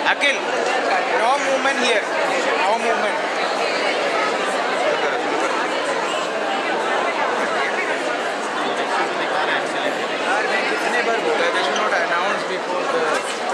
Akil, no movement here. No movement. यार मैं कितने बार बोला they should not announce before the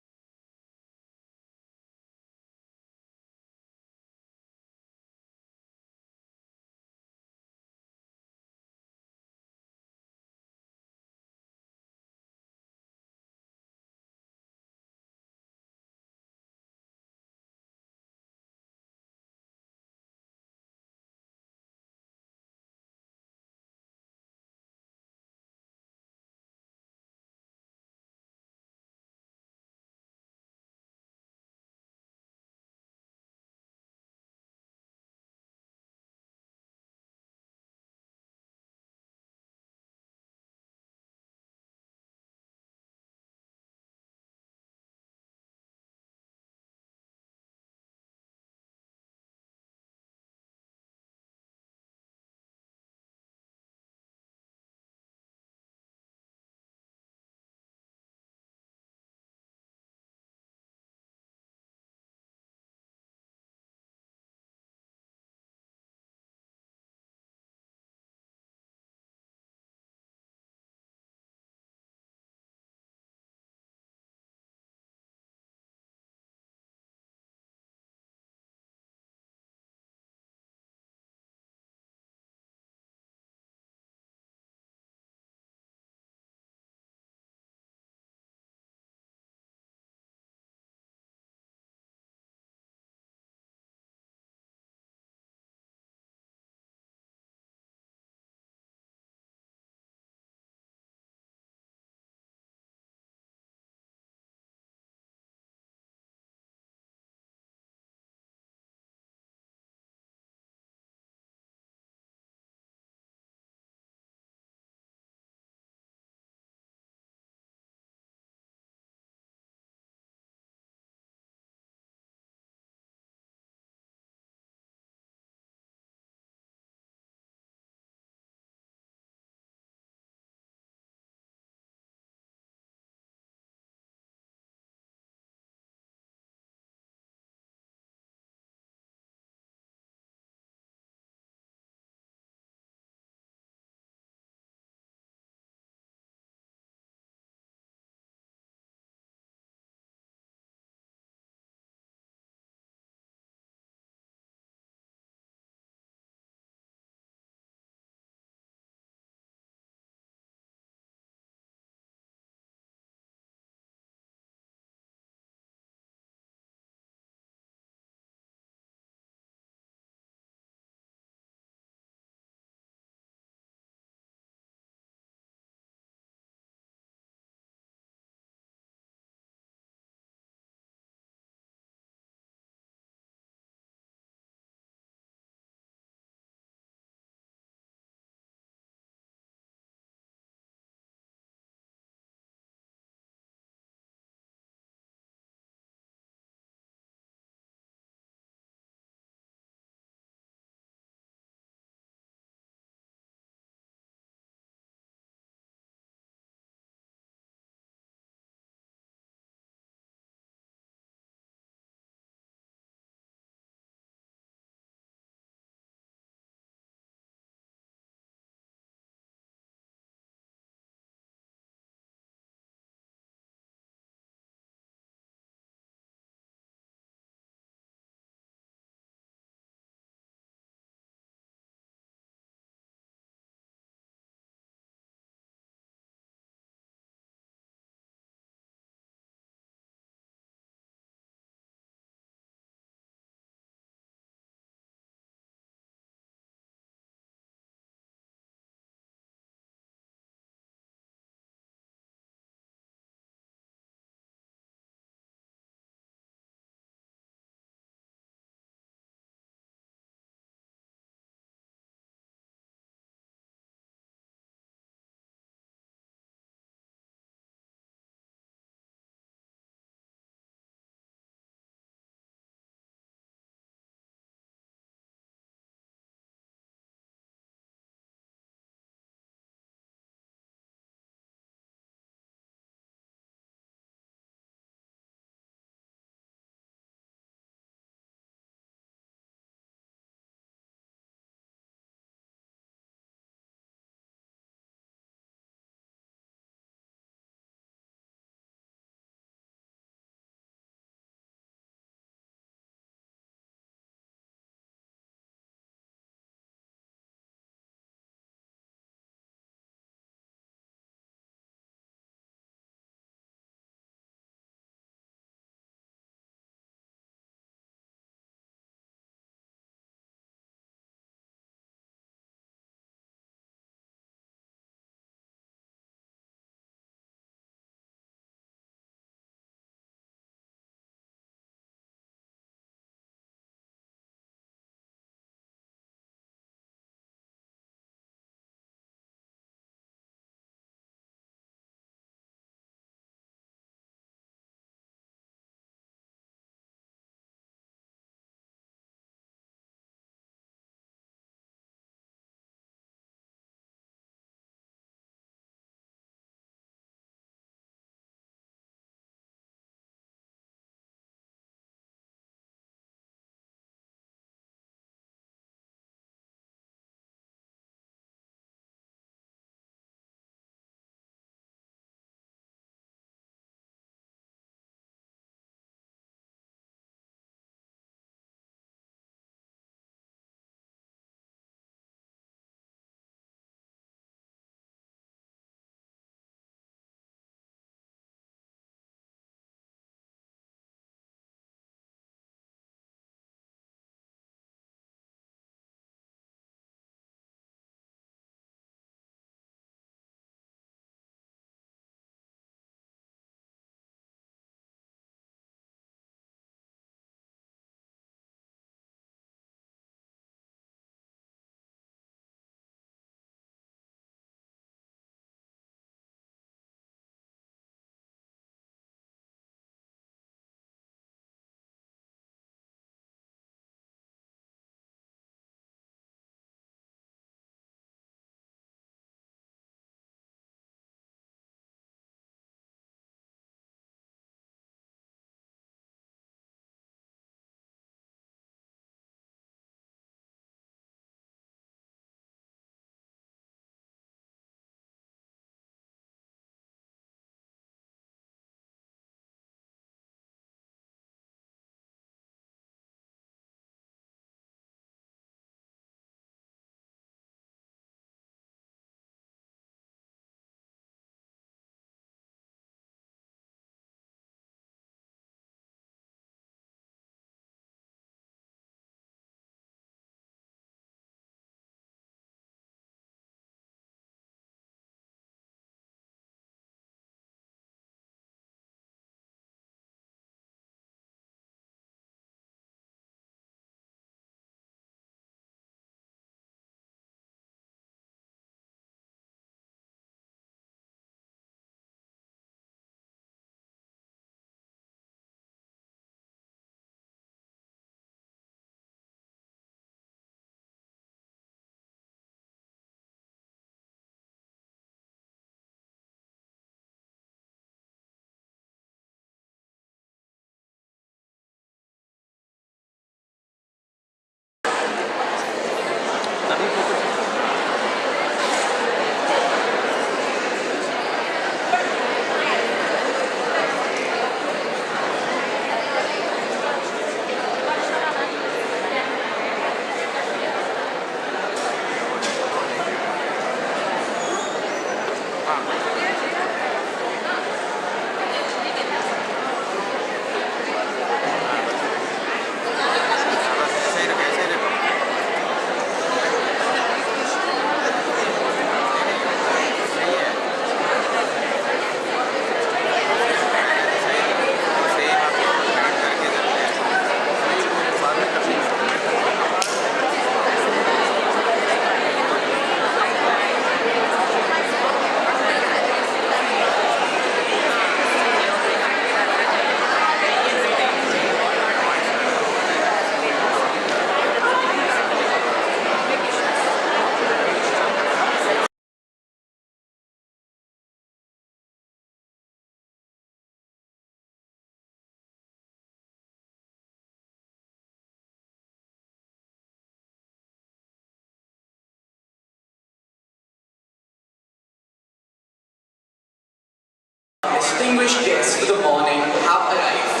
Distinguished guests for the morning have arrived.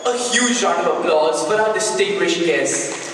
A huge round of applause for our distinguished guests.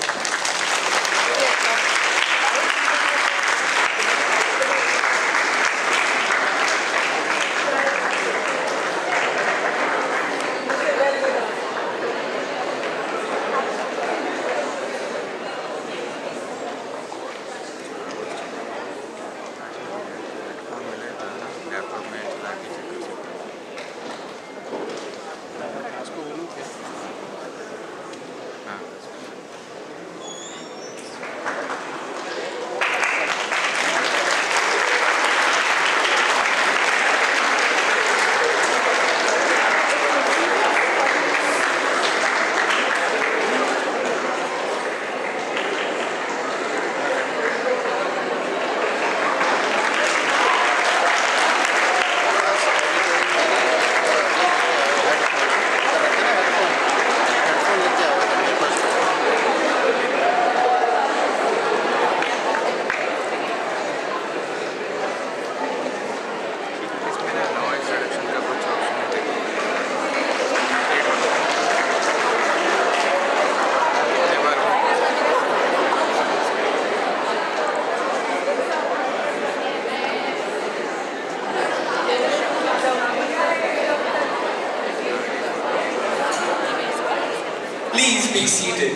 Please be seated.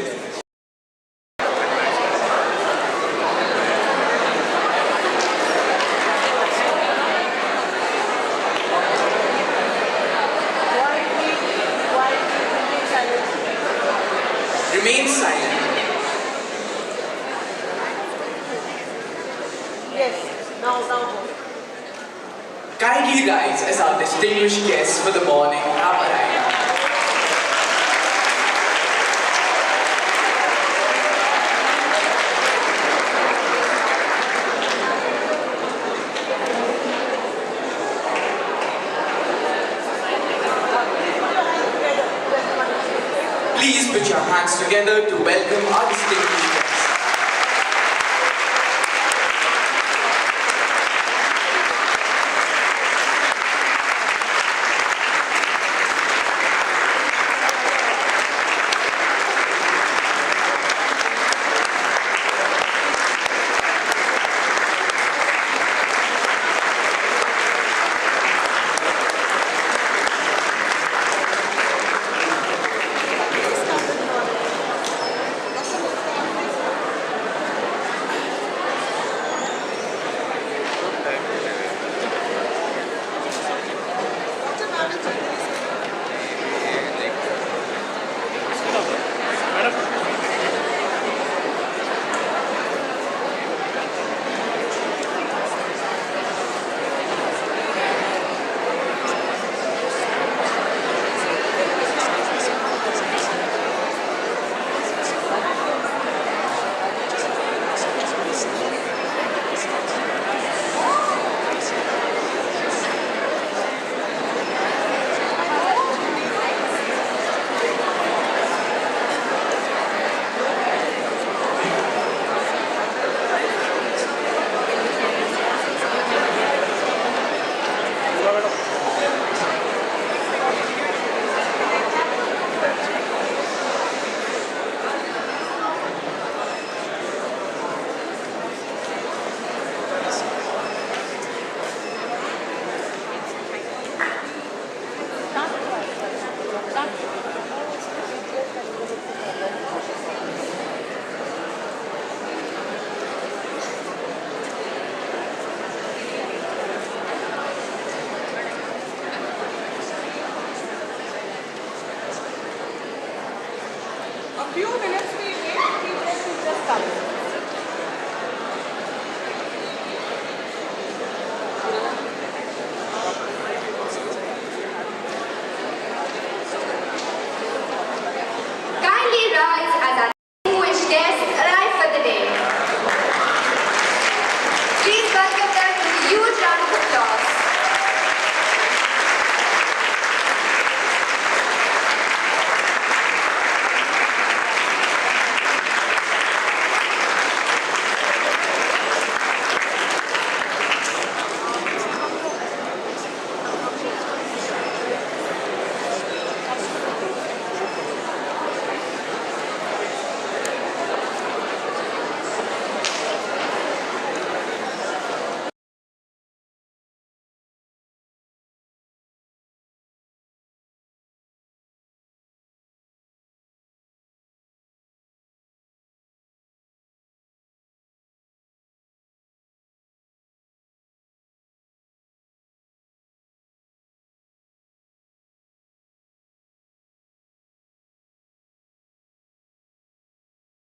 Remain silent. Yes, now. Kindly rise as our distinguished guests for the morning have arrived. Please put your hands together to welcome our distinguished guests.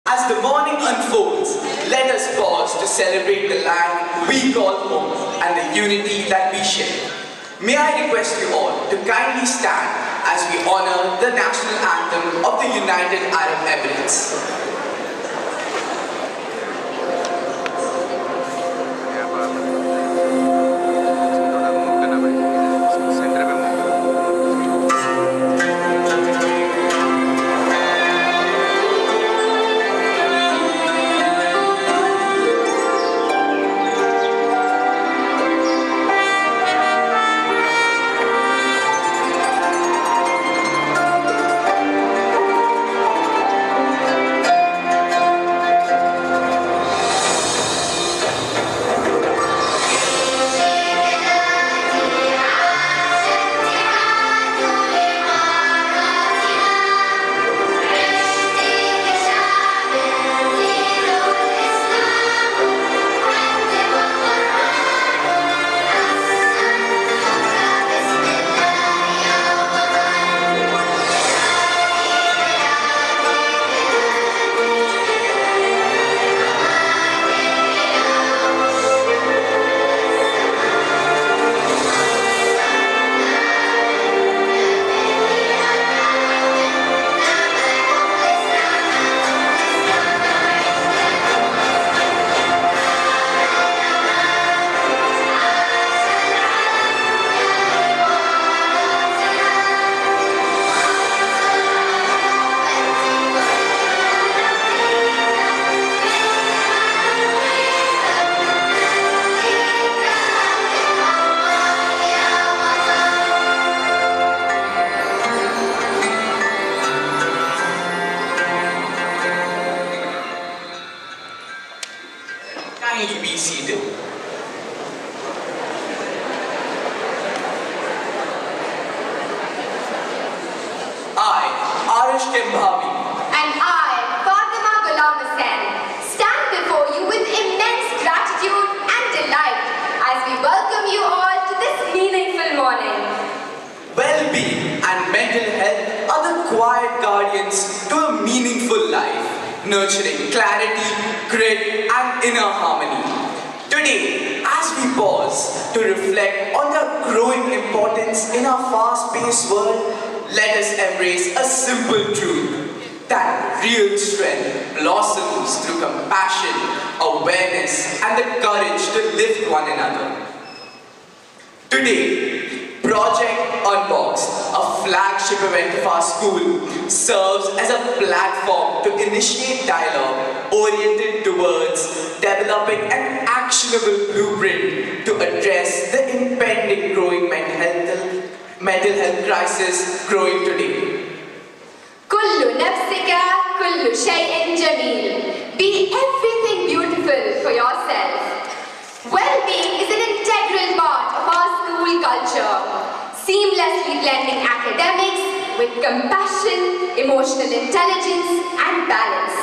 As the morning unfolds, let us pause to celebrate the land we call home and the unity that we share. May I request you all to kindly stand as we honor the national anthem of the United Arab Emirates. थोड़ा move करना पड़ेगा centre पे move Kindly be seated. I, Arish Kembhavi, And I, Fatima Ghulam Hussain, stand before you with immense gratitude and delight as we welcome you all to this meaningful morning. well-being and mental health are the quiet guardians to a meaningful life, nurturing clarity, grit, and inner harmony. Today, as we pause to reflect on their growing importance in our fast-paced world, let us embrace a simple truth that real strength blossoms through compassion, awareness, and the courage to lift one another. Today, Project Unboxed, a flagship event of our school, serves as a platform to initiate dialogue oriented towards developing an actionable blueprint to address the impending growing mental health crisis growing today. Kullu nafsika, kullu shay'in jameel. Be everything beautiful for yourself. Well-being is an integral part of our school culture, seamlessly blending academics with compassion, emotional intelligence, and balance.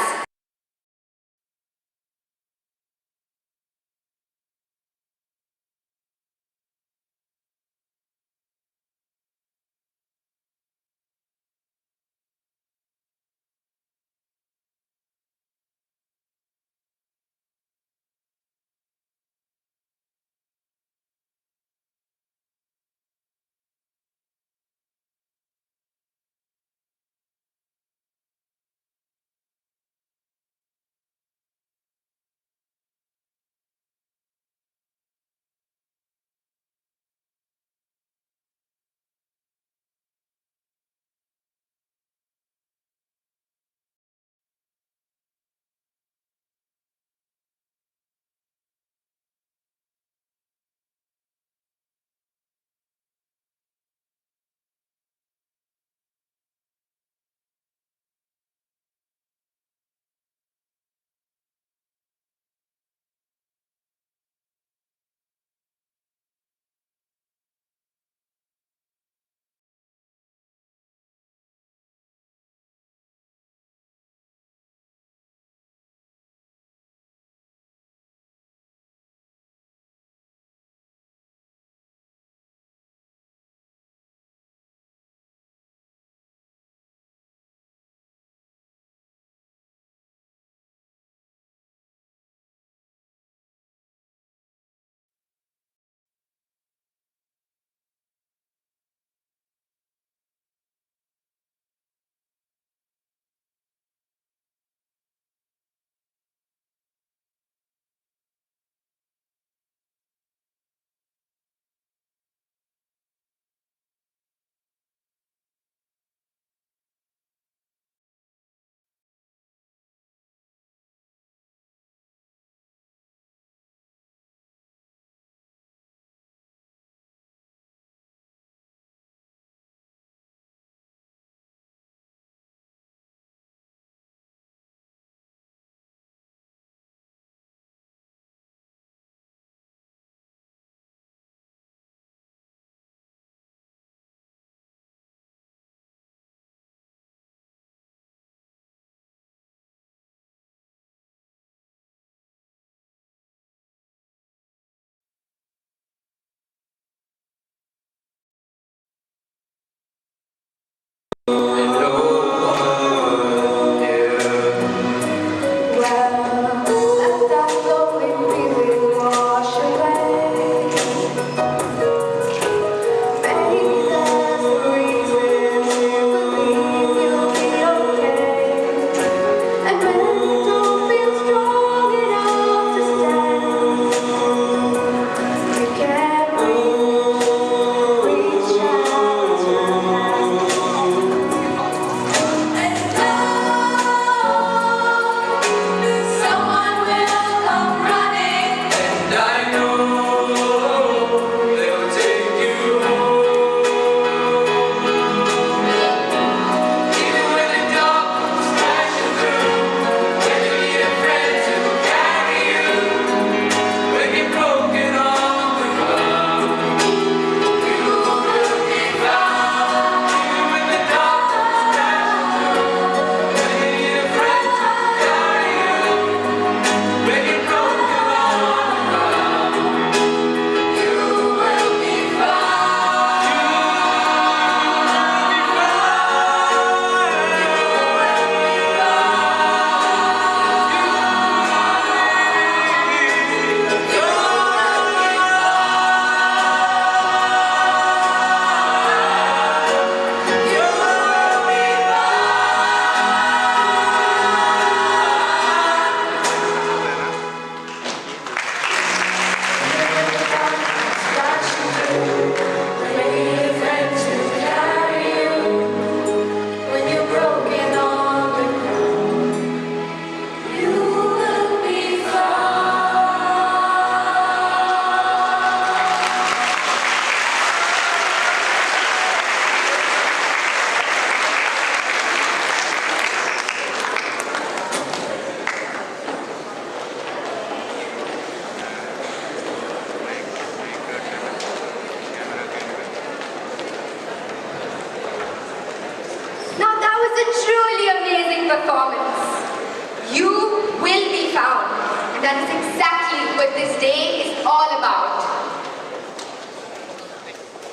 exactly what this day is all about.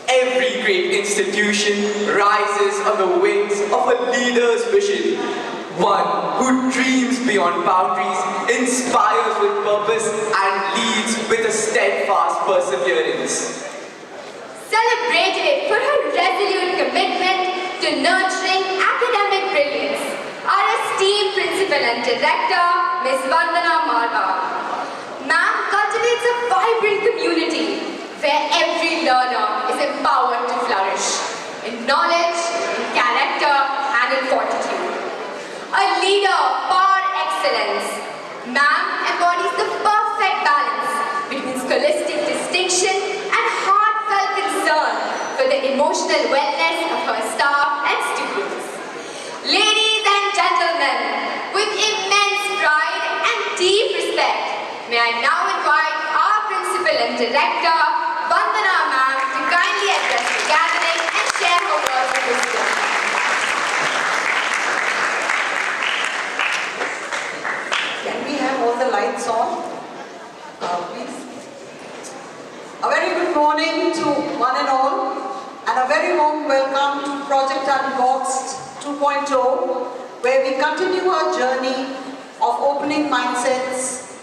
Every great institution rises on the wings of a leader's vision. One who dreams beyond boundaries, inspires with purpose, and leads with a steadfast perseverance. Celebrated for her resolute commitment to nurturing academic brilliance, our esteemed Principal and Director, Ms. Vandana Marva. Ma'am cultivates a vibrant community where every learner is empowered to flourish in knowledge, in character, and in fortitude. A leader par excellence, ma'am embodies the perfect balance between scholastic distinction and heartfelt concern for the emotional wellness of her staff and students. Ladies and gentlemen, with immense pride and deep respect, may I now invite our Principal and Director, Vandana ma'am, to kindly address the gathering and share her words of wisdom. Can we have all the lights on? Please. A very good morning to one and all, and a very warm welcome to Project Unboxed 2.0, where we continue our journey of opening mindsets,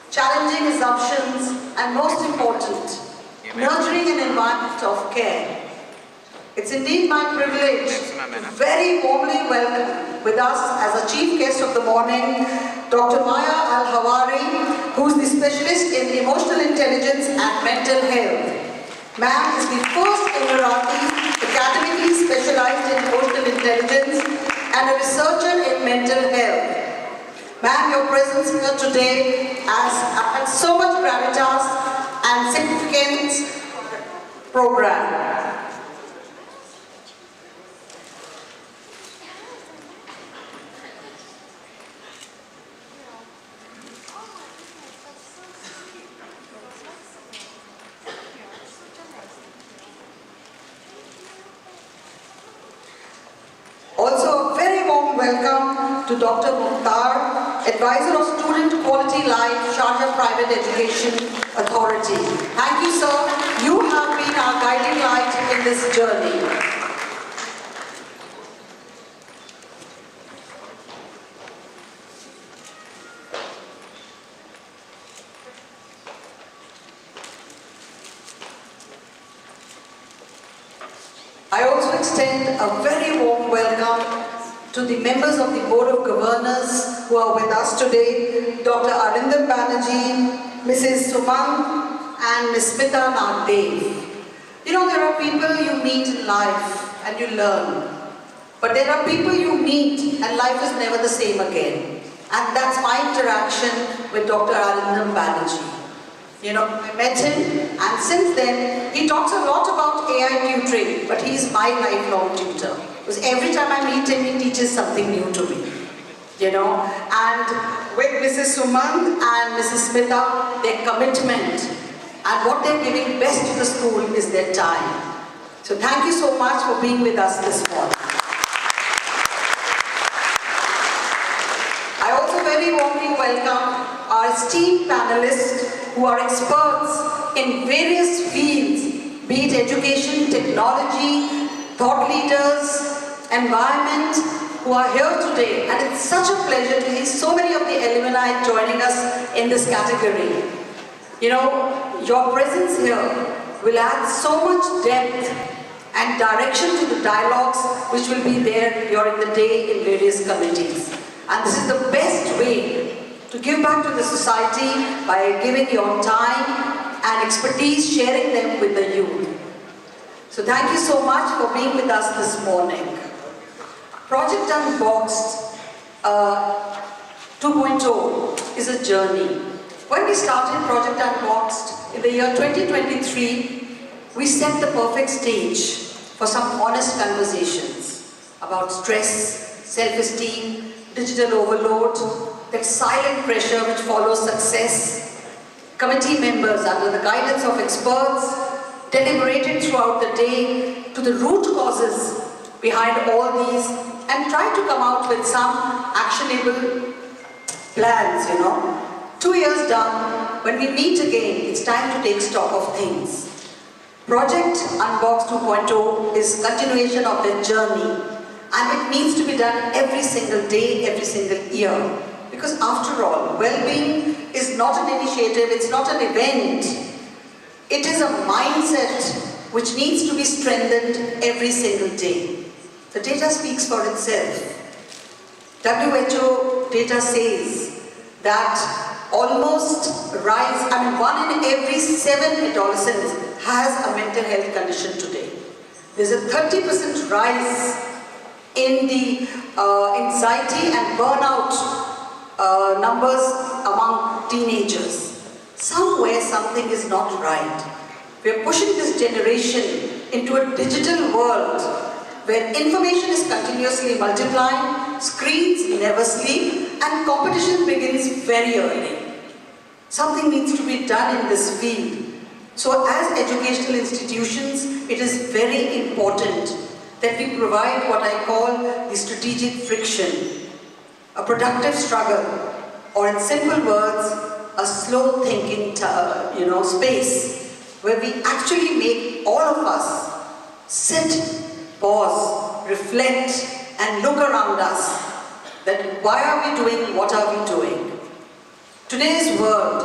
challenging assumptions, and most important, nurturing an environment of care. It's indeed my privilege to very warmly welcome with us as a chief guest of the morning, Dr. Maya Al-Hawari, who's the specialist in emotional intelligence and mental health. Ma'am is the first Emirati academically specialized in emotional intelligence and a researcher in mental health. Ma'am, your presence here today adds so much gravitas and significance to the program. Also, a very warm welcome to Dr. Mukhtar, Advisor of Student Quality Life, Sharjah Private Education Authority. Thank you, sir. You have been our guiding light in this journey. I also extend a very warm welcome to the members of the Board of Governors who are with us today, Dr. Arindam Banerjee, Mrs. Sumang, and Ms. Smita Nagdev. You know, there are people you meet in life and you learn. But there are people you meet and life is never the same again. And that's my interaction with Dr. Arindam Banerjee. You know, I met him, and since then, he talks a lot about AI tutoring, but he's my lifelong tutor. Because every time I meet him, he teaches something new to me. You know, and with Mrs. Sumant and Mrs. Smita, their commitment and what they're giving best to the school is their time. So thank you so much for being with us this morning. I also very warmly welcome our esteemed panelists who are experts in various fields, be it education, technology, thought leaders, environment, who are here today. And it's such a pleasure to see so many of the alumni joining us in this category. You know, your presence here will add so much depth and direction to the dialogues which will be there during the day in various committees. And this is the best way to give back to the society by giving your time and expertise, sharing them with the youth. So thank you so much for being with us this morning. Project Unboxed 2.0 is a journey. When we started Project Unboxed in the year 2023, we set the perfect stage for some honest conversations about stress, self-esteem, digital overload, that silent pressure which follows success. Committee members, under the guidance of experts, deliberated throughout the day to the root causes behind all these and tried to come out with some actionable plans, you know. 2 years done, when we meet again, it's time to take stock of things. Project Unboxed 2.0 is continuation of that journey, and it needs to be done every single day, every single year. Because after all, well-being is not an initiative, it's not an event. It is a mindset which needs to be strengthened every single day. The data speaks for itself. WHO data says that almost one in every 7 adolescents has a mental health condition today. There's a 30% rise in the anxiety and burnout numbers among teenagers. Somewhere something is not right. We are pushing this generation into a digital world where information is continuously multiplying, screens never sleep, and competition begins very early. Something needs to be done in this field. So as educational institutions, it is very important that we provide what I call the strategic friction, a productive struggle, or in simple words, a slow thinking space where we actually make all of us sit, pause, reflect, and look around us that why are we doing, what are we doing? Today's world,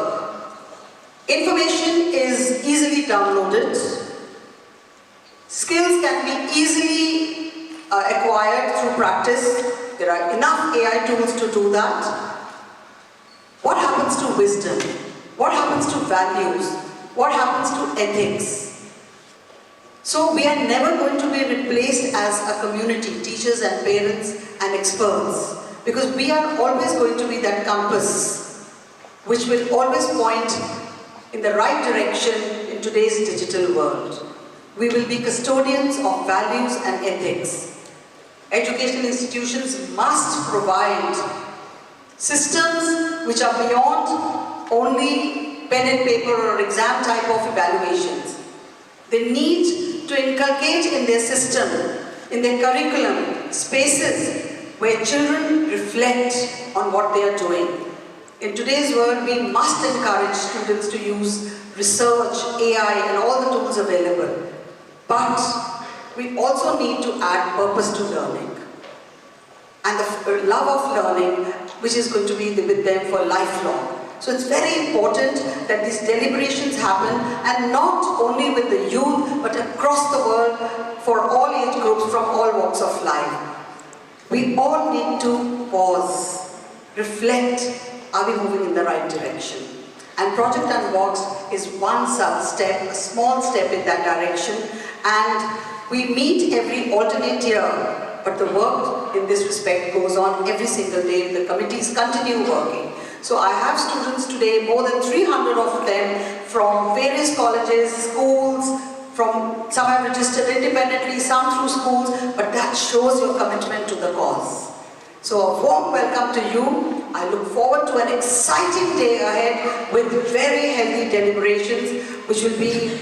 information is easily downloaded, skills can be easily acquired through practice, there are enough AI tools to do that. What happens to wisdom? What happens to values? What happens to ethics? So we are never going to be replaced as a community, teachers and parents and experts, because we are always going to be that compass which will always point in the right direction in today's digital world. We will be custodians of values and ethics. Educational institutions must provide systems which are beyond only pen and paper or exam type of evaluations. They need to inculcate in their system, in their curriculum, spaces where children reflect on what they are doing. In today's world, we must encourage students to use research, AI, and all the tools available. But we also need to add purpose to learning and the love of learning, which is going to be with them for lifelong. So it's very important that these deliberations happen, and not only with the youth, but across the world for all age groups from all walks of life. We all need to pause, reflect, are we moving in the right direction? And Project Unboxed is one such step, a small step in that direction, and we meet every alternate year. But the work in this respect goes on every single day. The committees continue working. So I have students today, more than 300 of them, from various colleges, schools, some have registered independently, some through schools, but that shows your commitment to the cause. So a warm welcome to you. I look forward to an exciting day ahead with very healthy deliberations, which will be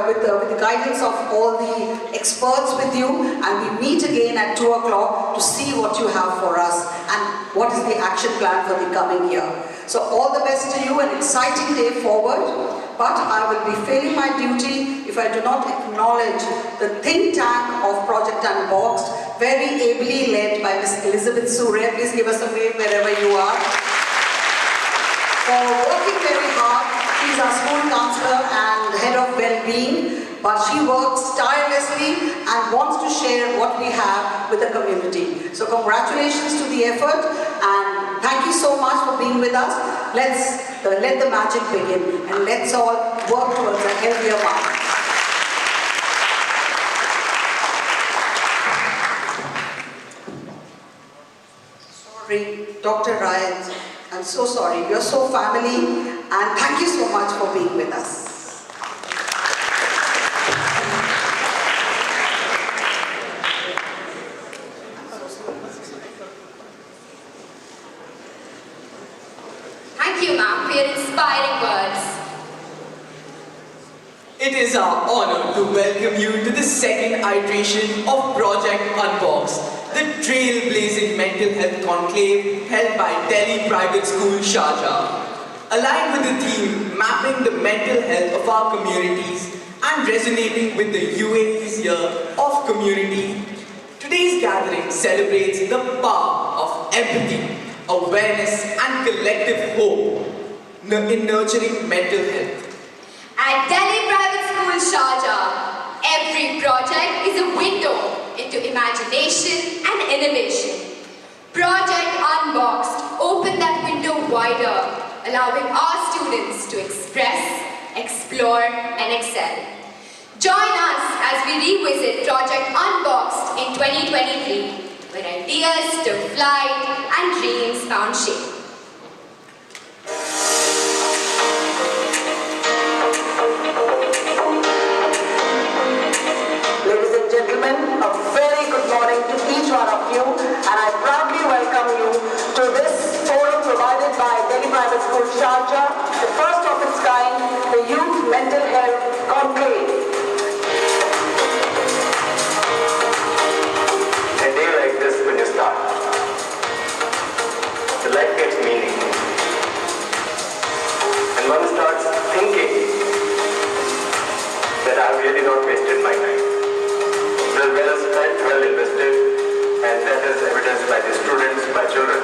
with the guidance of all the experts with you, and we meet again at 2 o'clock to see what you have for us and what is the action plan for the coming year. So all the best to you, an exciting day forward, but I will be failing my duty if I do not acknowledge the think tank of Project Unboxed, very ably led by Ms. Elizabeth Surya. Please give us a wave wherever you are. For working very hard. She's our school counselor and head of well-being, but she works tirelessly and wants to share what we have with the community. So congratulations to the effort, and thank you so much for being with us. Let's let the magic begin, and let's all work towards a healthier mind. Sorry, Dr. Ryan, I'm so sorry. You're so family, and thank you so much for being with us. Thank you, ma'am, for your inspiring words. It is our honor to welcome you to the second iteration of Project Unboxed. the trailblazing mental health conclave held by Delhi Private School Sharjah. Aligned with the theme mapping the mental health of our communities and resonating with the UAE's Year of Community, today's gathering celebrates the power of empathy, awareness and collective hope in nurturing mental health. At Delhi Private School Sharjah, every project is a window into imagination and innovation. Project Unboxed opened that window wider, allowing our students to express, explore and excel. Join us as we revisit Project Unboxed in 2023, where ideas took flight and dreams found shape. Ladies and gentlemen, a very good morning to each one of you, and I proudly welcome you to this forum provided by Delhi Private School Sharjah, the first of its kind, the Youth Mental Health Conclave. A day like this when you start, the life gets meaning. And one starts thinking that I've really not wasted my time. Well spent, well invested, and that is evidenced by the students, by children.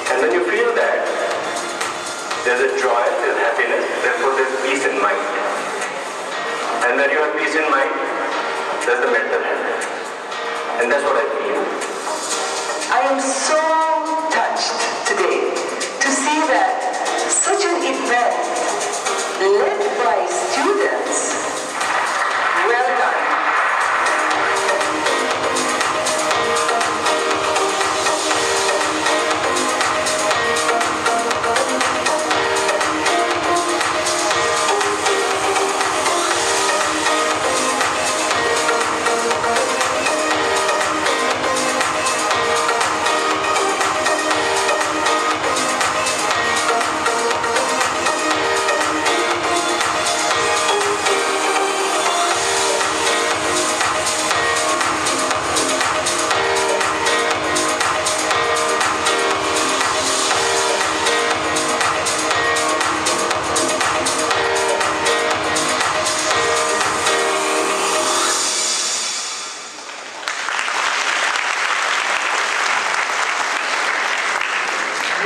And when you feel that, there's a joy, there's happiness, therefore there's peace in mind. And when you have peace in mind, there's the mental health. And that's what I feel. I am so touched today to see that such an event led by students. Well done.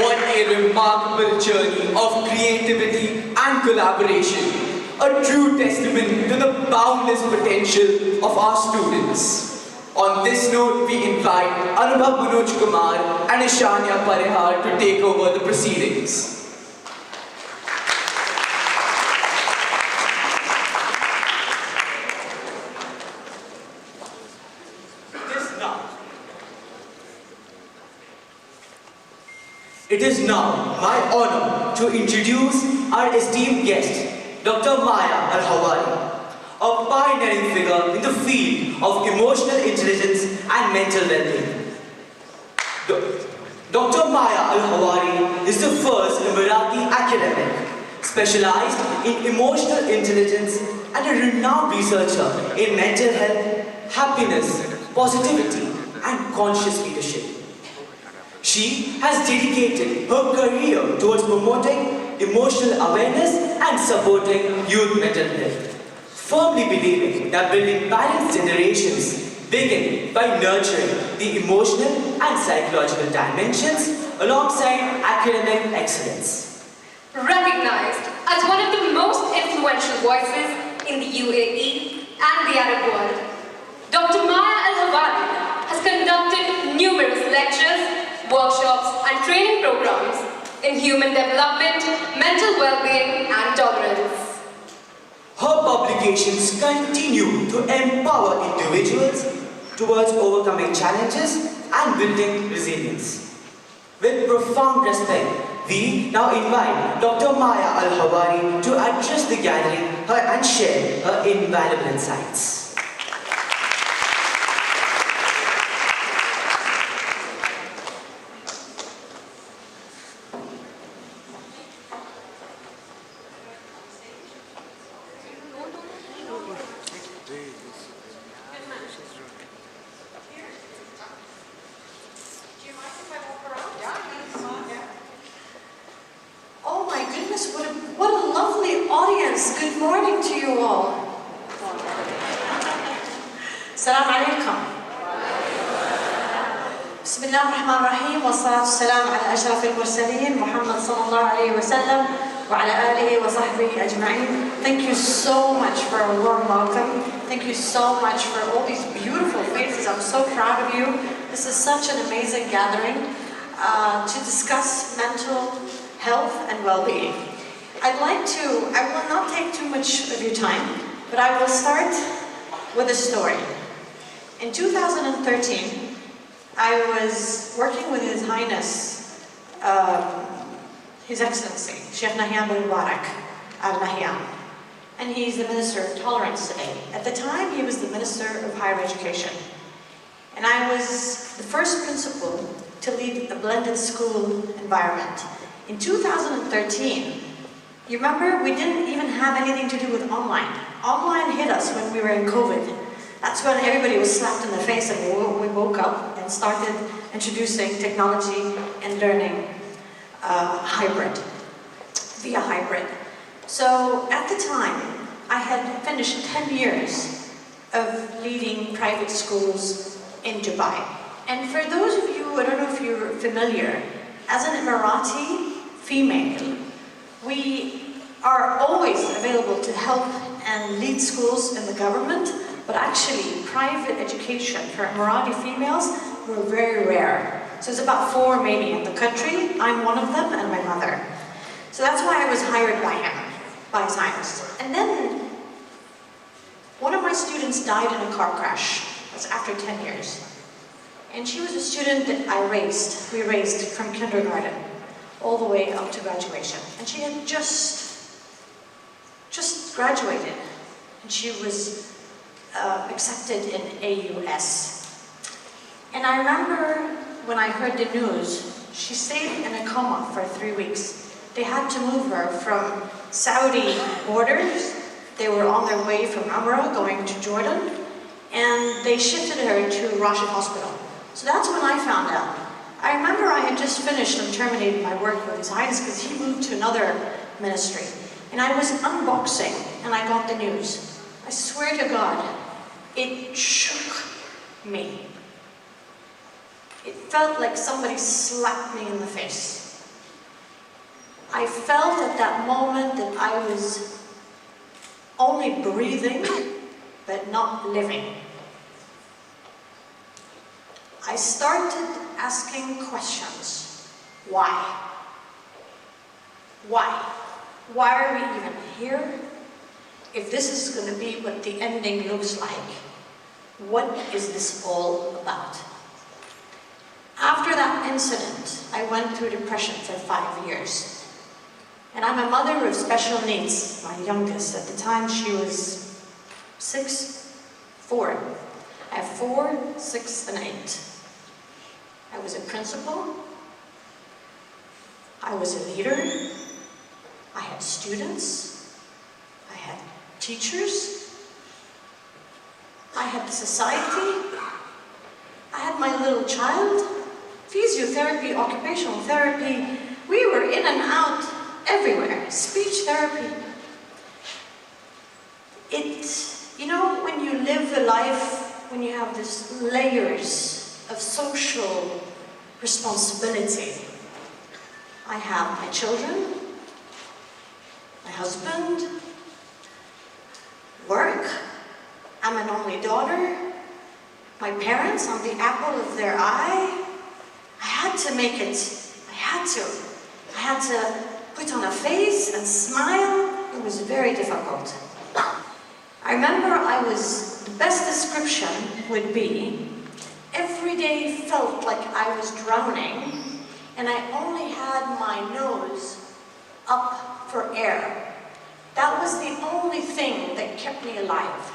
What a remarkable journey of creativity and collaboration. A true testament to the boundless potential of our students. On this note, we invite Anubhav Manoj Kumar and Ishanya Parihar to take over the proceedings. It is now my honor to introduce our esteemed guest, Dr. Maya Al-Hawari, a pioneering figure in the field of emotional intelligence and mental well-being. Dr. Maya Al-Hawari is the first Emirati academic specialized in emotional intelligence and a renowned researcher in mental health, happiness, positivity, and conscious leadership. She has dedicated her career towards promoting emotional awareness and supporting youth mental health, firmly believing that building balanced generations begin by nurturing the emotional and psychological dimensions alongside academic excellence. Recognized as one of the most influential voices in the UAE and the Arab world, Dr. Maya Al-Hawari has conducted numerous lectures, workshops and training programs in human development, mental well-being and tolerance. Her publications continue to empower individuals towards overcoming challenges and building resilience. With profound respect, we now invite Dr. Maya Al-Hawari to address the gathering and share her invaluable insights. goodness, what a lovely audience. Good morning to you all. Assalamu alaikum. Bismillah ar-Rahman ar-Rahim. Wa salatu salam ala ashraf al-mursaleen. Muhammad sallallahu alayhi wa sallam. Wa ala alihi wa sahbihi ajma'in. Thank you so much for a warm welcome. Thank you so much for all these beautiful faces. I'm so proud of you. This is such an amazing gathering to discuss mental health and well-being. I will not take too much of your time, but I will start with a story. In 2013, I was working with His Highness, His Excellency, Sheikh Nahyan bin Mubarak Al Nahyan, and he's the Minister of Tolerance today. At the time, he was the Minister of Higher Education, and I was the first principal to lead a blended school environment. In 2013, you remember, we didn't even have anything to do with online. Online hit us when we were in COVID. That's when everybody was slapped in the face and we woke up and started introducing technology and learning via hybrid. So at the time, I had finished 10 years of leading private schools in Dubai. And for those of you, I don't know if you're familiar, as an Emirati female, we are always available to help and lead schools in the government, but actually private education for Emirati females were very rare. So there's about 4 maybe in the country. I'm one of them and my mother. So that's why I was hired by him, by His Highness. And then one of my students died in a car crash. That's after 10 years. And she was a student that we raised from kindergarten all the way up to graduation. And she had just graduated. And she was accepted in AUS. And I remember when I heard the news, she stayed in a coma for 3 weeks. They had to move her from Saudi borders. They were on their way from Umrah going to Jordan, and they shifted her to Rashid Hospital. So that's when I found out. I remember I had just finished and terminated my work with His Highness because he moved to another ministry. And I was unboxing and I got the news. I swear to God, it shook me. It felt like somebody slapped me in the face. I felt at that moment that I was only breathing, but not living. I started asking questions. Why? Why? Why are we even here? If this is going to be what the ending looks like, what is this all about? After that incident, I went through depression for 5 years. And I'm a mother of special needs, my youngest. At the time, she was 4. I have 4, 6, and 8. I was a principal. I was a leader. I had students. I had teachers. I had society. I had my little child. Physiotherapy, occupational therapy. We were in and out everywhere. Speech therapy. You know, when you live a life, when you have these layers of social responsibility. I have my children, my husband, work, I'm an only daughter, my parents, I'm the apple of their eye. I had to make it, I had to put on a face and smile. It was very difficult. I remember the best description would be, every day felt like I was drowning and I only had my nose up for air. That was the only thing that kept me alive.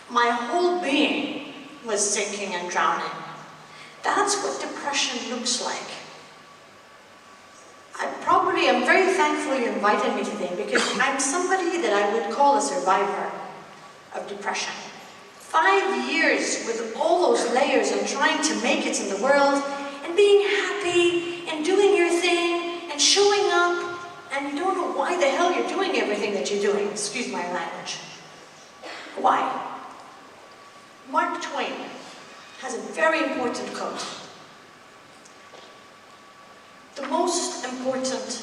My whole being was sinking and drowning. That's what depression looks like. I'm very thankful you invited me today because I'm somebody that I would call a survivor of depression. 5 years with all those layers and trying to make it in the world and being happy and doing your thing and showing up and and you don't know why the hell you're doing everything that you're doing. Excuse my language. Why? Mark Twain has a very important quote. The most important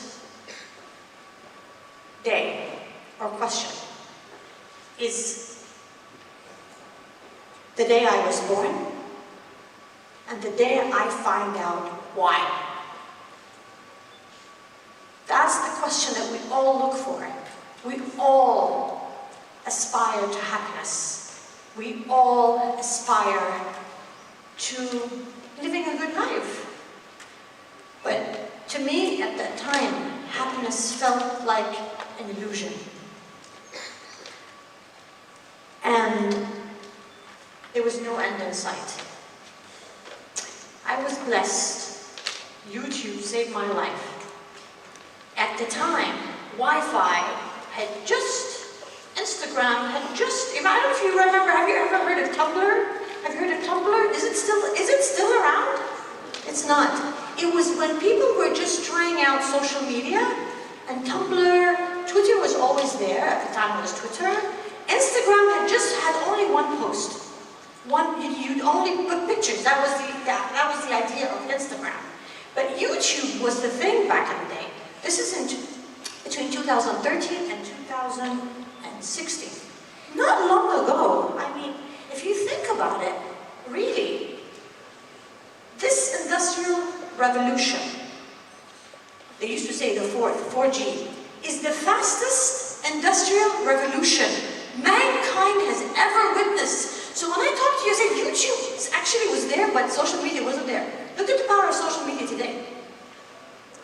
day or question is the day I was born and the day I find out why. That's the question that we all look for. We all aspire to happiness. We all aspire to living a good life. But to me, at that time, happiness felt like an illusion. And there was no end in sight. I was blessed. YouTube saved my life. At the time, Wi-Fi had just, Instagram had just, I don't know if you remember, have you ever heard of Tumblr? Have you heard of Tumblr? Is it still around? It's not. It was when people were just trying out social media, and Tumblr, Twitter was always there, at the time it was Twitter. Instagram had just had only one post. You'd only put pictures, that was the idea of Instagram. But YouTube was the thing back in the day. This is between 2013 and 2016. Not long ago. I mean, if you think about it, really, this industrial revolution, they used to say the 4G, is the fastest industrial revolution mankind has ever witnessed. So when I talk to you, I say YouTube actually was there, but social media wasn't there. Look at the power of social media today.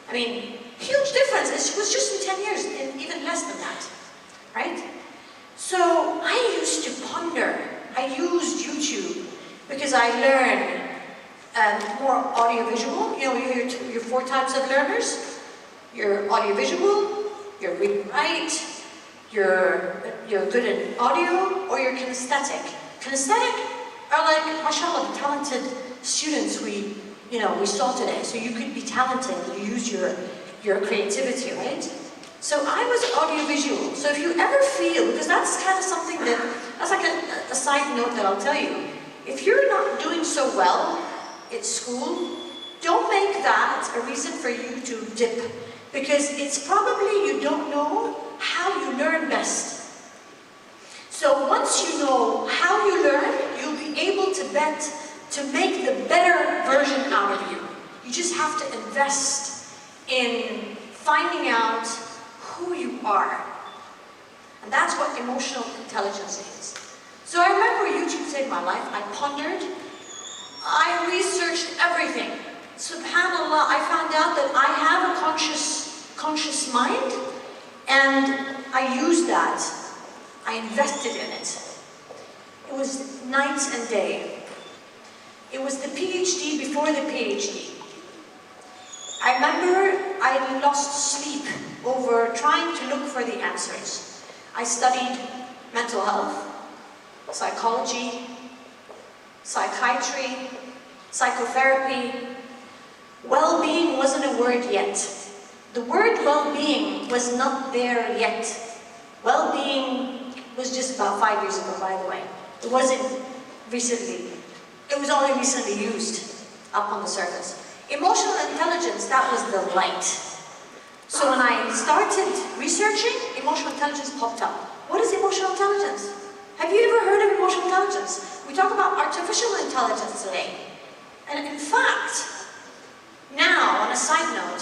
I mean, huge difference. It was just in 10 years, and even less than that, right? So I used to ponder. I used YouTube because I learned more audiovisual. You know, you're 4 types of learners. You're audiovisual, you're read and write, you're good at audio, or you're kinesthetic. Kinesthetic are like, mashallah, the talented students we saw today. So you could be talented, you use your creativity, right? So I was audiovisual. So if you ever feel, because that's kind of something that's like a side note that I'll tell you. If you're not doing so well at school, don't make that a reason for you to dip. Because it's probably you don't know how you learn best. So once you know how you learn, you'll be able to make the better version out of you. You just have to invest in finding out who you are. And that's what emotional intelligence is. So I remember YouTube saved my life. I pondered. I researched everything. SubhanAllah, I found out that I have a conscious mind, and I used that. I invested in it. It was night and day. It was the PhD before the PhD. I remember I lost sleep over trying to look for the answers. I studied mental health, psychology, psychiatry, psychotherapy. Well-being wasn't a word yet. The word well-being was not there yet. Well-being was just about 5 years ago, by the way. It wasn't recently. It was only recently used up on the surface. Emotional intelligence, that was the light. So when I started researching, emotional intelligence popped up. What is emotional intelligence? Have you ever heard of emotional intelligence? We talk about artificial intelligence today. And in fact, now, on a side note,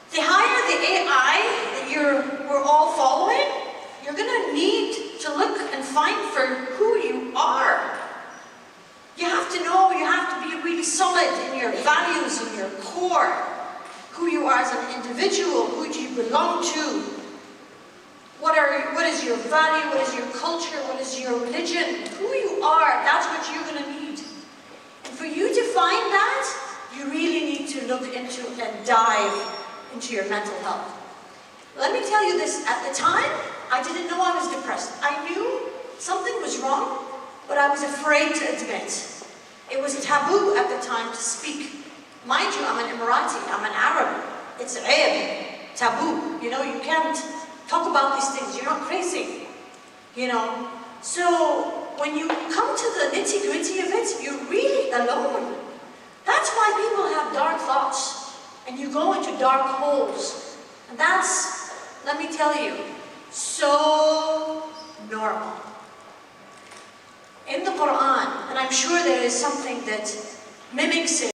the higher the AI that we're all following, you're going to need to look and find for who you are. You have to know, you have to be really solid in your values, in your core. Who you are as an individual, who do you belong to? What is your value, what is your culture, what is your religion? Who you are, that's what you're going to need. And for you to find that, you really need to look into and dive into your mental health. Let me tell you this, at the time, I didn't know I was depressed. I knew something was wrong, but I was afraid to admit. It was taboo at the time to speak. Mind you, I'm an Emirati, I'm an Arab. It's aib taboo. You know, you can't talk about these things. You're not crazy. You know, so when you come to the nitty-gritty of it, you're really alone. That's why people have dark thoughts, and you go into dark holes. And that's, let me tell you, so normal. In the Quran, and I'm sure there is something that mimics it.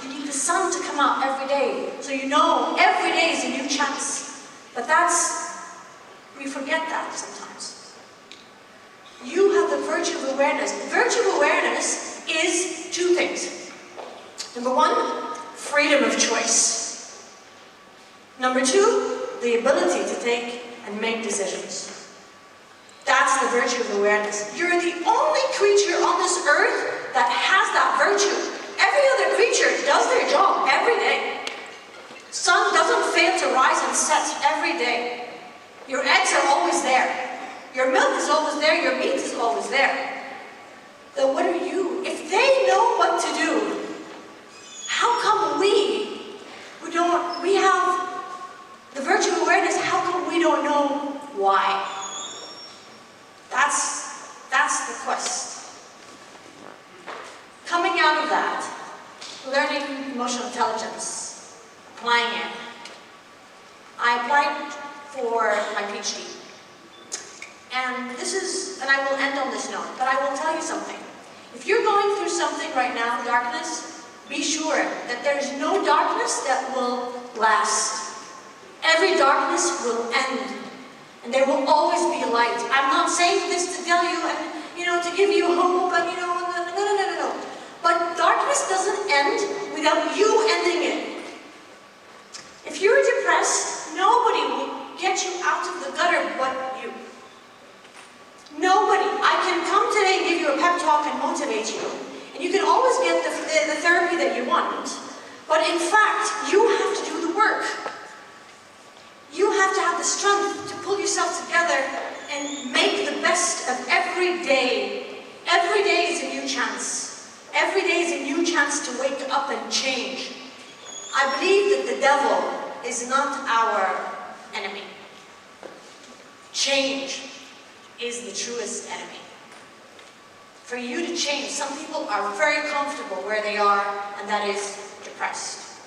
You need the sun to come out every day. So you know every day is a new chance. But we forget that sometimes. You have the virtue of awareness. The virtue of awareness is two things. Number one, freedom of choice. Number two, the ability to take and make decisions. That's the virtue of awareness. You're the only creature on this earth that has that virtue. Every other creature does their job every day. Sun doesn't fail to rise and set every day. Your eggs are always there. Your milk is always there. Your meat is always there. Then what are you? If they know what to do, how come we have the virtue of awareness, how come we don't know why? That's the quest. Coming out of that, learning emotional intelligence, applying it. I applied for my PhD. And I will end on this note, but I will tell you something. If you're going through something right now, darkness, be sure that there's no darkness that will last. Every darkness will end, and there will always be a light. I'm not saying this to tell you, to give you hope, and no. But darkness doesn't end without you ending it. If you're depressed, nobody will get you out of the gutter but you. Nobody. I can come today and give you a pep talk and motivate you. And you can always get the therapy that you want. But in fact, you have to do the work. You have to have the strength to pull yourself together and make the best of every day. Every day is a new chance. Every day is a new chance to wake up and change. I believe that the devil is not our enemy. Change is the truest enemy. For you to change, some people are very comfortable where they are, and that is depressed.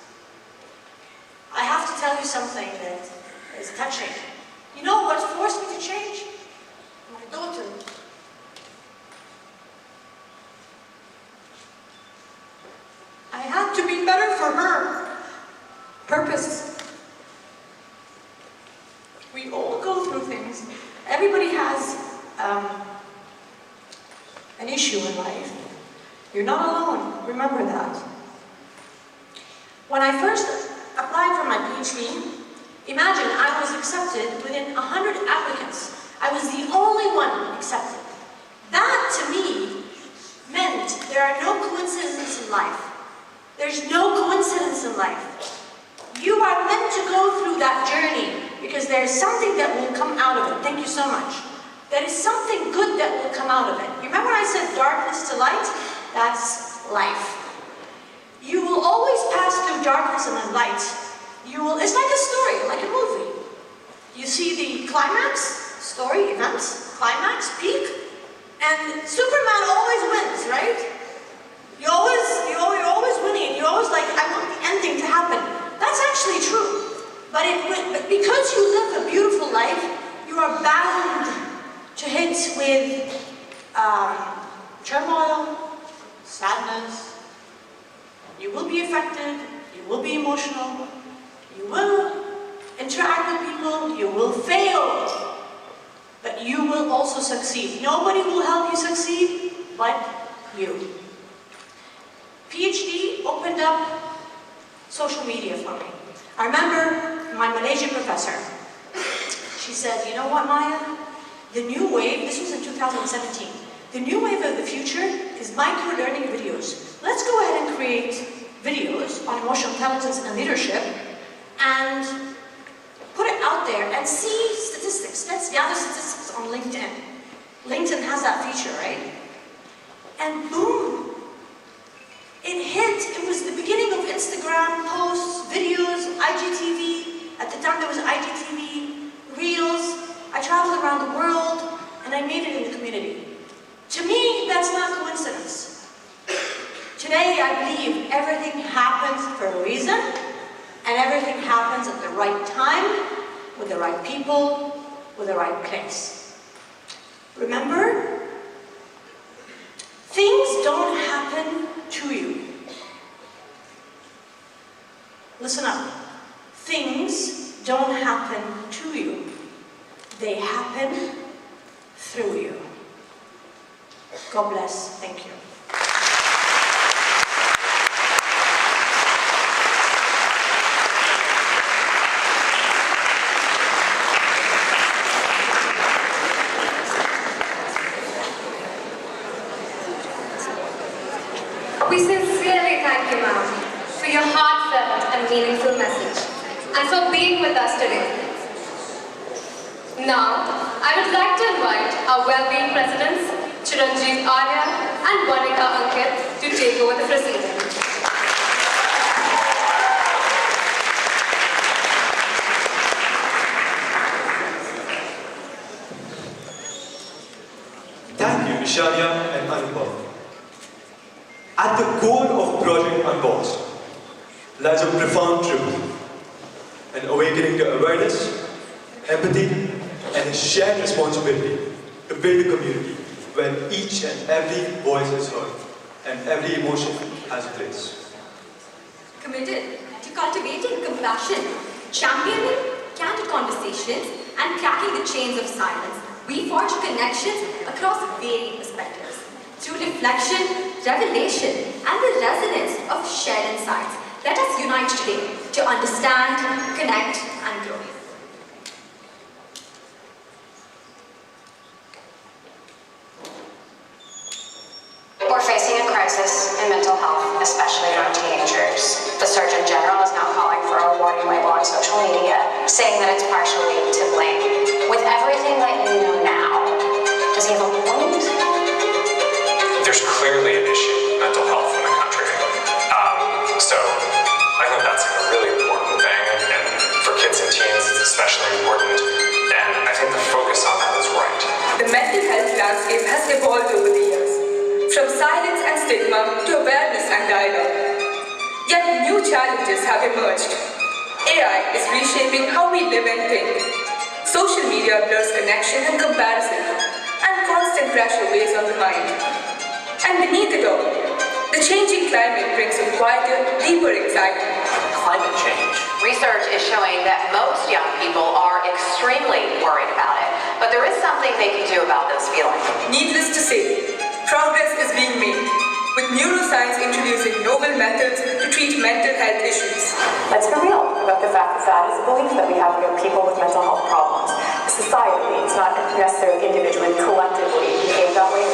I have to tell you something that is touching. You know what forced me to change? My daughter. I had to be better for her. Purpose. We all go through things. Everybody has an issue in life. You're not alone. Remember that. When I first applied for my PhD, imagine I was accepted within 100 applicants. I was the only one accepted. That, to me, meant there are no coincidences in life. There's no coincidence in life. You are meant to go through that journey because there's something that will come out of it. Thank you so much. There is something good that will come out of it. You remember I said darkness to light? That's life. You will always pass through darkness and then light. It's like a story, like a movie. You see the climax, story, events, climax, peak, and Superman always wins, right? You're always winning. You're always like, I want the ending to happen. That's actually true. But because you live a beautiful life, you are bound to hit with turmoil, sadness. You will be affected, you will be emotional, you will interact with people, you will fail, but you will also succeed. Nobody will help you succeed but you. PhD opened up social media for me. I remember my Malaysian professor. She said, you know what, Maya? The new wave, this was in 2017, the new wave of the future is micro-learning videos. Let's go ahead and create videos on emotional intelligence and leadership and put it out there and see statistics. Let's gather statistics on LinkedIn. LinkedIn has that feature, right? And boom, it hit. It was the beginning of Instagram posts, videos, IGTV. At the time there was IGTV, Reels. I traveled around the world and I made it in the community. To me, that's not coincidence. Today, I believe everything happens for a reason, and everything happens at the right time, with the right people, with the right place. Remember, things don't happen to you. Listen up. Things don't happen to you. They happen through you. God bless. Thank you. We sincerely thank you, ma'am, for your heartfelt and meaningful message, and for being with us today. Now, I would like to invite our well-being presidents, Chiranjeev Arya and Vanika Ankit, to take over the proceedings. Thank you, Nisharia and Anubhav. At the core of Project Unboxed lies a profound truth, an awakening to awareness, empathy, and a shared responsibility to build a community where each and every voice is heard and every emotion has a place. Committed to cultivating compassion, championing candid conversations, and cracking the chains of silence, we forge connections across varied perspectives. Through reflection, revelation, and the resonance of shared insights, let us unite today to understand, connect, and grow. We're facing a crisis in mental health, especially among teenagers. The Surgeon General is now calling for a warning label on social media, saying that it's partially to blame. With everything that you know now, does he have a point? There's clearly an issue with mental health in the country. So I think that's a really important thing, and for kids and teens it's especially important, and I think the focus on that is right. The mental health landscape has evolved over the years, from silence and stigma to awareness and dialogue. Yet new challenges have emerged. AI is reshaping how we live and think. Social media blurs connection and comparison, and constant pressure weighs on the mind. And beneath it all, the changing climate brings a quieter, deeper anxiety. Climate change. Research is showing that most young people are extremely worried about it, but there is something they can do about those feelings. Needless to say, progress is being made, with neuroscience introducing novel methods to treat mental health issues. Let's be real about the fact that that is a belief that we have about people with mental health problems. Societally, it's not necessarily individually, collectively behave that way.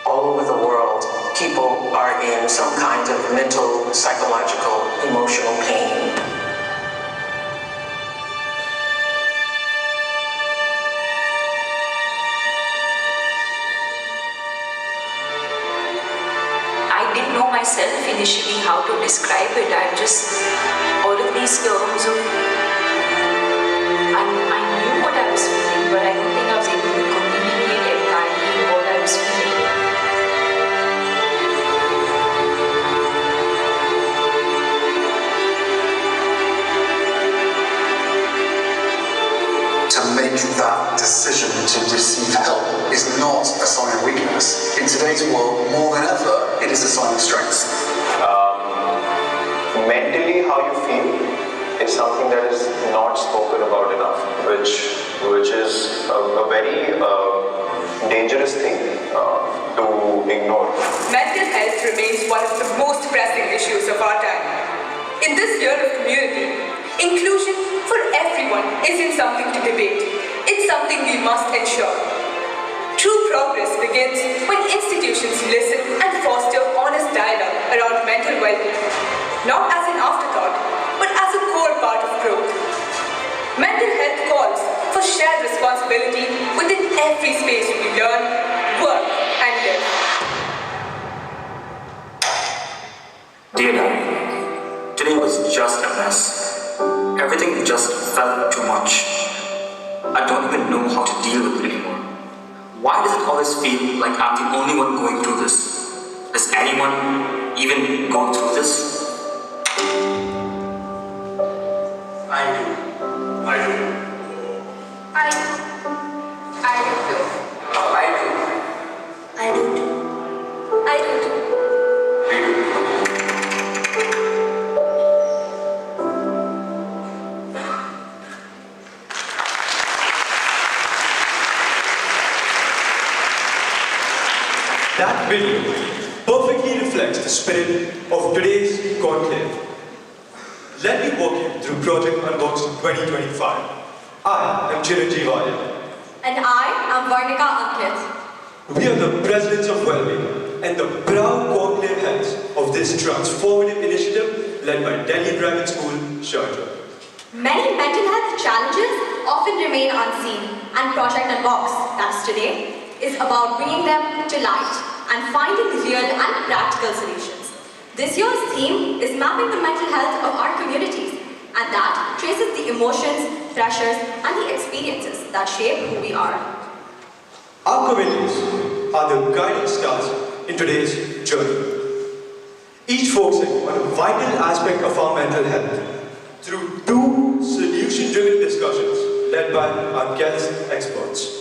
All over the world, people are in some kind of mental, psychological, emotional pain. I didn't know myself initially how to describe it. I'm just, all of these terms of, I knew what I was feeling, but I don't think I was able to communicate entirely what I was feeling. To make that decision to receive help is not a sign of weakness. In today's world, more than ever, it is a sign of strength. Mentally, how you feel is something that is not spoken about enough, which is a very dangerous thing to ignore. Mental health remains one of the most pressing issues of our time. In this year of community, inclusion for everyone isn't something to debate. It's something we must ensure. True progress begins when institutions listen and foster honest dialogue around mental well-being, not as an afterthought, but as a core part of growth. Mental health calls for shared responsibility within every space we learn, work, and live. Dear Diary, today was just a mess. Everything just felt too much. I don't even know how to deal with it anymore. Why does it always feel like I'm the only one going through this? Does anyone even go through this? I do. I do too. I do too. I do too. That video perfectly reflects the spirit of today's Conclave. Let me walk you through Project Unboxed 2025. I am Chiranjeev Arya. And I am Varnika Ankit. We are the presidents of Wellbeing and the proud Conclave heads of this transformative initiative led by Delhi Grammar School, Sharjah. Many mental health challenges often remain unseen, and Project Unboxed, that's today, is about bringing them to light and finding real and practical solutions. This year's theme is mapping the mental health of our communities, and that traces the emotions, pressures, and the experiences that shape who we are. Our communities are the guiding stars in today's journey, each focusing on a vital aspect of our mental health through two solution-driven discussions led by our guest experts.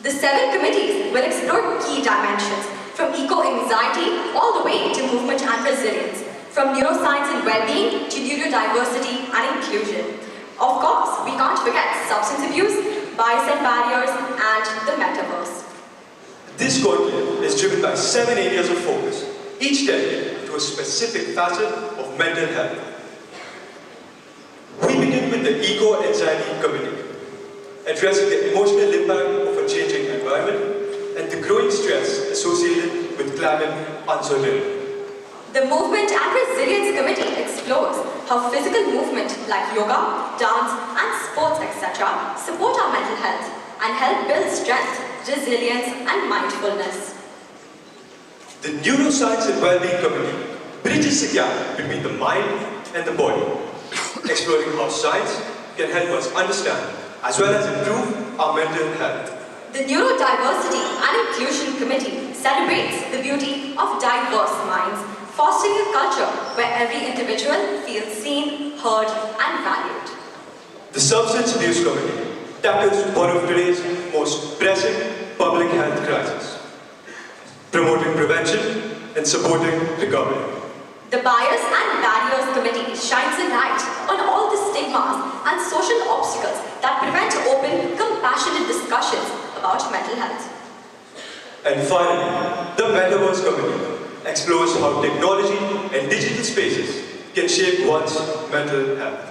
The 7 committees will explore key dimensions, from eco-anxiety all the way to movement and resilience, from neuroscience and well-being to neurodiversity and inclusion. Of course, we can't forget substance abuse, bias and barriers, and the metaverse. This conclave is driven by 7 areas of focus, each dedicated to a specific facet of mental health. We begin with the eco-anxiety committee, addressing the emotional impact of a changing environment and the growing stress associated with climate uncertainty. The Movement and Resilience Committee explores how physical movement like yoga, dance, and sports, etc. support our mental health and help build strength, resilience, and mindfulness. The Neuroscience and Wellbeing Committee bridges the gap between the mind and the body, exploring how science can help us understand as well as improve our mental health. The Neurodiversity and Inclusion Committee celebrates the beauty of diverse minds, fostering a culture where every individual feels seen, heard, and valued. The Substance Abuse Committee tackles one of today's most pressing public health crises, promoting prevention and supporting recovery. The Bias and Barriers Committee shines a light on all the stigmas and social obstacles that prevent open, compassionate discussions about mental health. And finally, the Metaverse Committee explores how technology and digital spaces can shape one's mental health.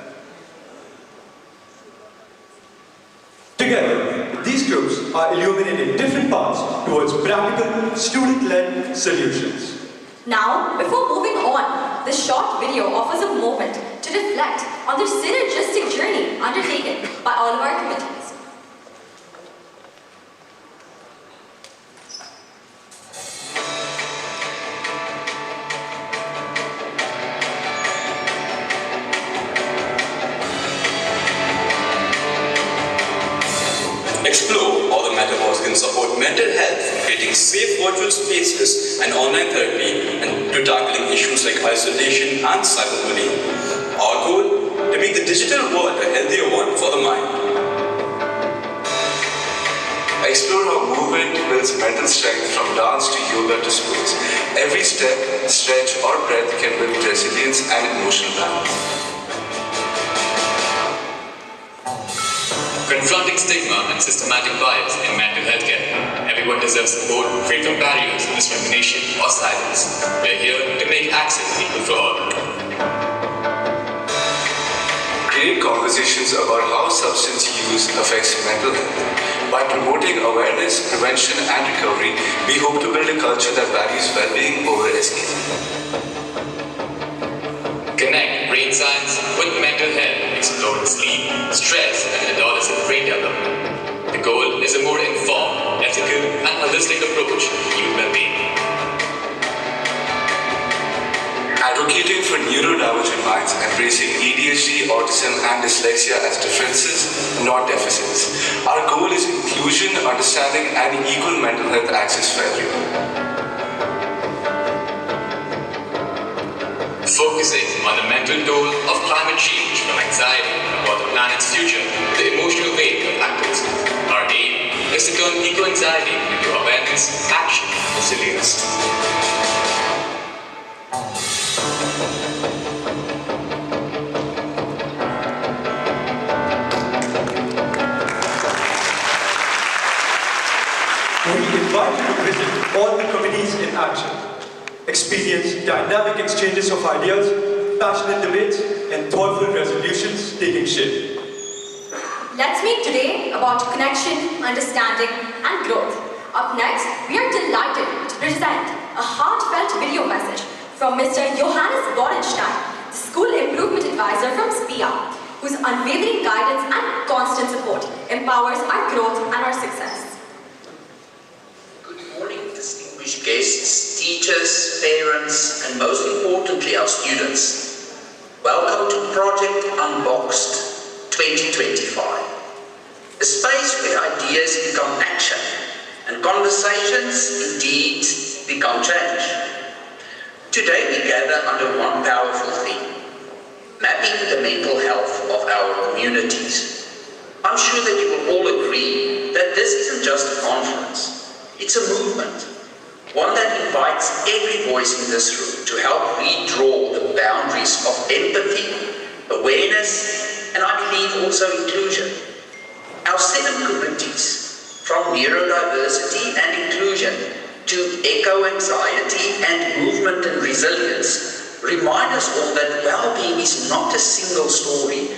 Together, these groups are illuminating different paths towards practical, student-led solutions. Now, before moving on, this short video offers a moment to reflect on the synergistic journey undertaken by all of our committees. Explore how the metaverse can support mental health, creating safe virtual spaces and online therapy, and to tackling issues like isolation and cyberbullying. Our goal? To make the digital world a healthier one for the mind. Explore how movement builds mental strength from dance to yoga to sports. Every step, stretch or breath can build resilience and emotional balance. Confronting stigma and systematic bias in mental health care. Everyone deserves support free from barriers, discrimination or silence. We're here to make access equal for all. Create conversations about how substance use affects mental health. By promoting awareness, prevention and recovery, we hope to build a culture that values well-being over escape. Connect brain science with mental health, exploring sleep, stress, and adolescent brain development. The goal is a more informed, ethical, and holistic approach to human well-being. Advocating for neurodivergent minds, embracing ADHD, autism, and dyslexia as differences, not deficits. Our goal is inclusion, understanding, and equal mental health access for everyone. Focusing on the mental toll of climate change, from anxiety about the planet's future to the emotional weight of activism. Our aim is to turn eco-anxiety into awareness, action, and resilience. We invite you to visit all the committees in action. Experience dynamic exchanges of ideas, passionate debates, and thoughtful resolutions taking shape. Let's meet today about connection, understanding, and growth. Up next, we are delighted to present a heartfelt video message from Mr. Johannes Bodenstein, the School Improvement Advisor from SPIA, whose unwavering guidance and constant support empowers our growth and our success. Distinguished guests, teachers, parents, and most importantly our students. Welcome to Project Unboxed 2025. A space where ideas become action and conversations indeed become change. Today we gather under one powerful theme, mapping the mental health of our communities. I'm sure that you will all agree that this isn't just a conference. It's a movement, one that invites every voice in this room to help redraw the boundaries of empathy, awareness, and I believe also inclusion. Our 7 committees, from neurodiversity and inclusion to eco-anxiety and movement and resilience, remind us all that well-being is not a single story,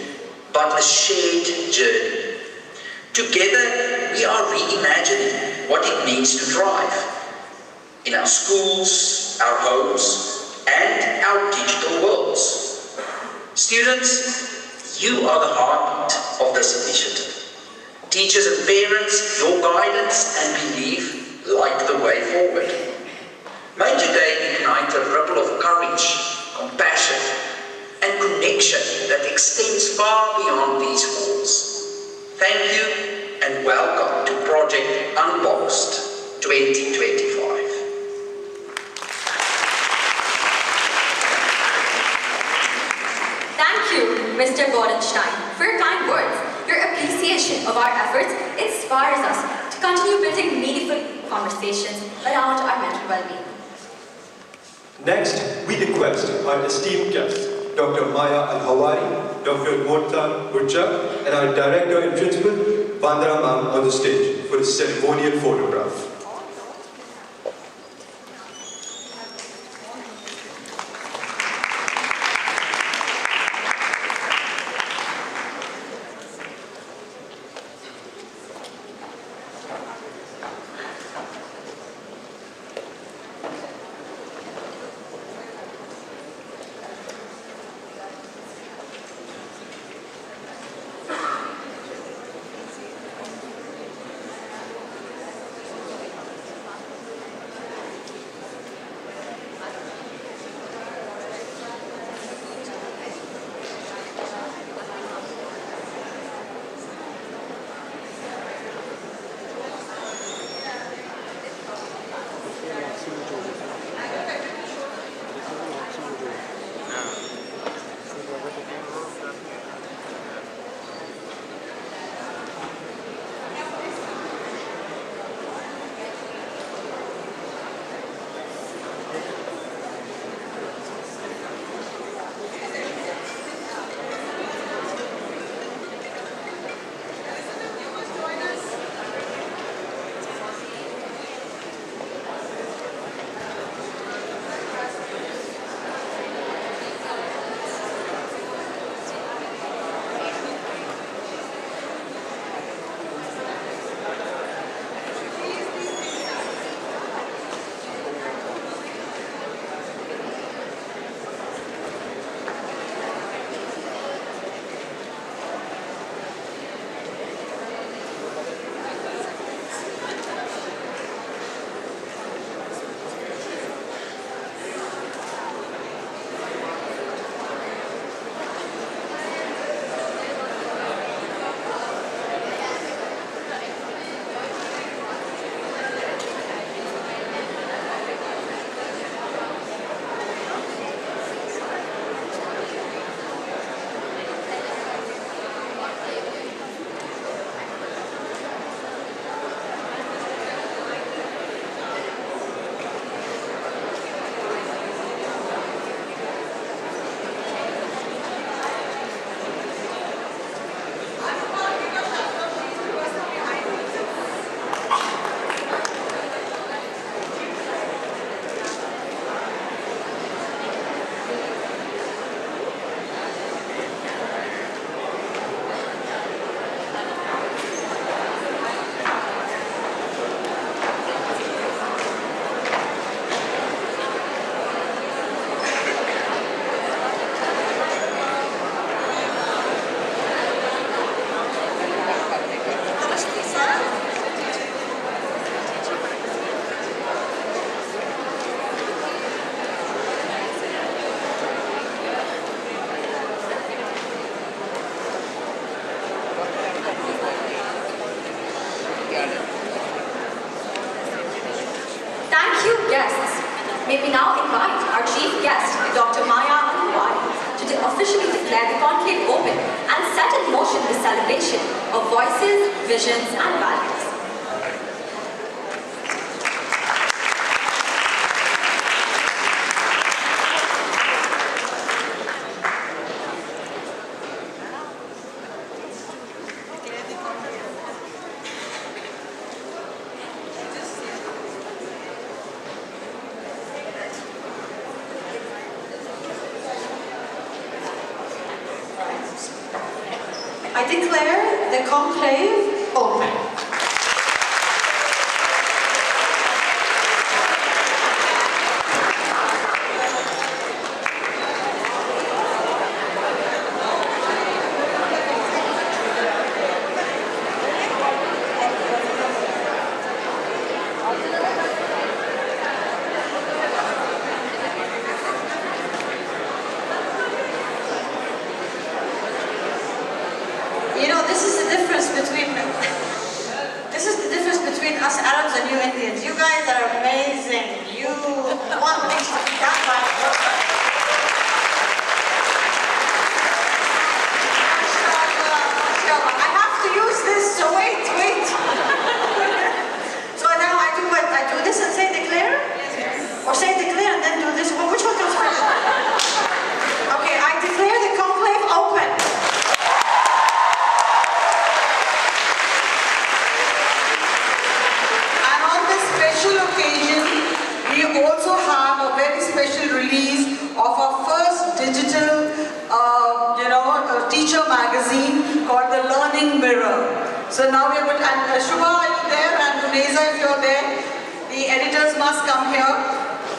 but a shared journey. Together, we are reimagining what it means to thrive in our schools, our homes, and our digital worlds. Students, you are the heartbeat of this initiative. Teachers and parents, your guidance and belief light the way forward. May today ignite a ripple of courage, compassion, and connection that extends far beyond these walls. Thank you and welcome to Project Unboxed 2025. Thank you, Mr. Bodenstein, for your kind words. Your appreciation of our efforts inspires us to continue building meaningful conversations around our mental well-being. Next, we request our esteemed guests, Dr. Maya Al-Hawari, Dr. Mortan Burja, and our Director and Principal, Vandana Ma'am, on the stage for a ceremonial photograph. guests, may we now invite our chief guest, Dr. Maya to officially declare the conclave open and set in motion the celebration of voices, visions, and values. I declare the conclave open. You know, this is the difference between us Arabs and you Indians. You guys are amazing. You want things to be done by I have to use this, so wait. So now I do this and say declare? Or say declare and then do this. Well, which one comes first? Okay, I declare the conclave open. Occasion, we also have a very special release of our first digital, teacher magazine called The Learning Mirror. So now we are going to, and Shubha, are you there? And Uneza, if you're there, the editors must come here.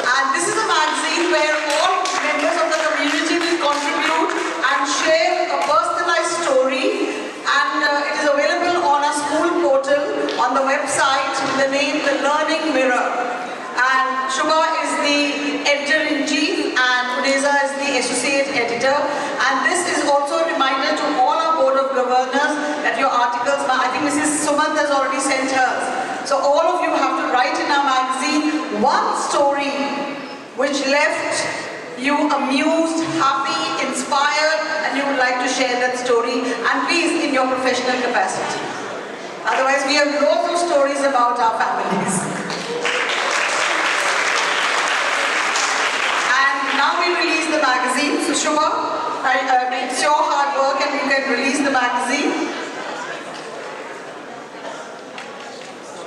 And this is a magazine where all members of the community will contribute and share a personalized story. And it is available on our school portal on the website with the name The Learning Mirror. And Shubha is the editor-in-chief and Uneza is the associate editor. And this is also a reminder to all our board of governors that your articles, I think Mrs. Sumant has already sent hers. So all of you have to write in our magazine one story which left you amused, happy, inspired, and you would like to share that story, and please in your professional capacity. Otherwise, we have lots of stories about our families. And now we release the magazine. So Shubha, it's your hard work and you can release the magazine.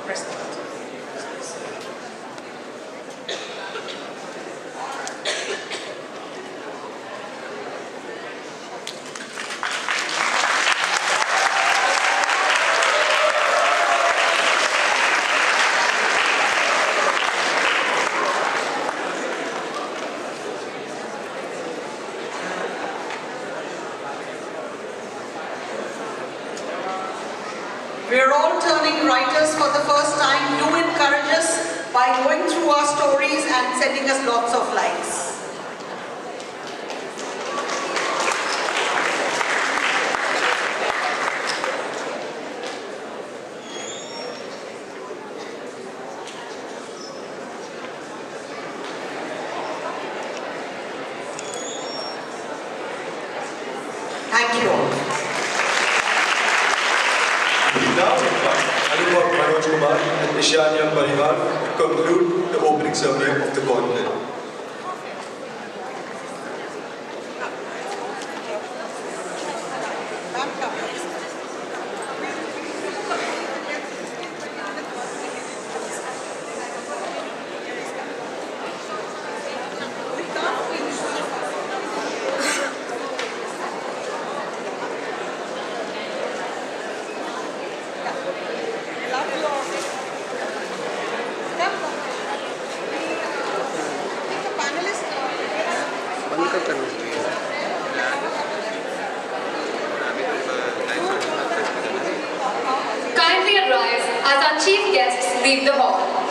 Press the button. We're all turning writers for the first time. Do encourage us by going through our stories and sending us lots of likes. Thank you all. Now invite Anubhav Manoj Kumar and Ishanya Parivar to conclude the opening ceremony of the conclave. Kindly arise as our chief guests leave the hall.